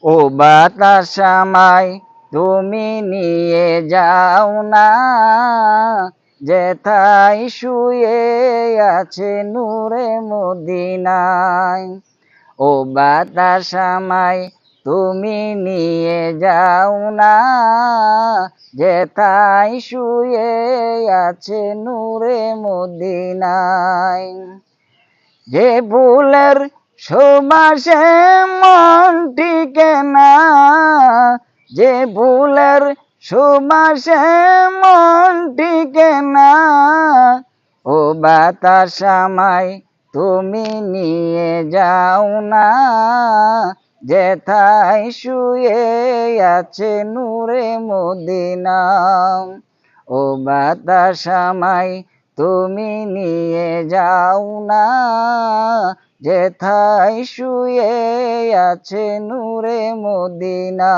ও বাতাস আমায় তুমি নিয়ে যাও না, যেথায় শুয়ে আছে নূরে মদিনায়। ও বাতাস আমায় তুমি নিয়ে যাও না, যেথায় শুয়ে আছে নূরে মদিনায়। যে ফুলের সুবাসে মন টিকে না, যে ফুলের সুবাসে মন টিকে না, ও বাতাস আমায় তুমি নিয়ে যাও না, যেথায় শুয়ে আছে নূরে মদিনা। ও বাতাস আমায় তুমি নিয়ে যাও না, যেথায় শুয়ে আছে নূরে মদিনা।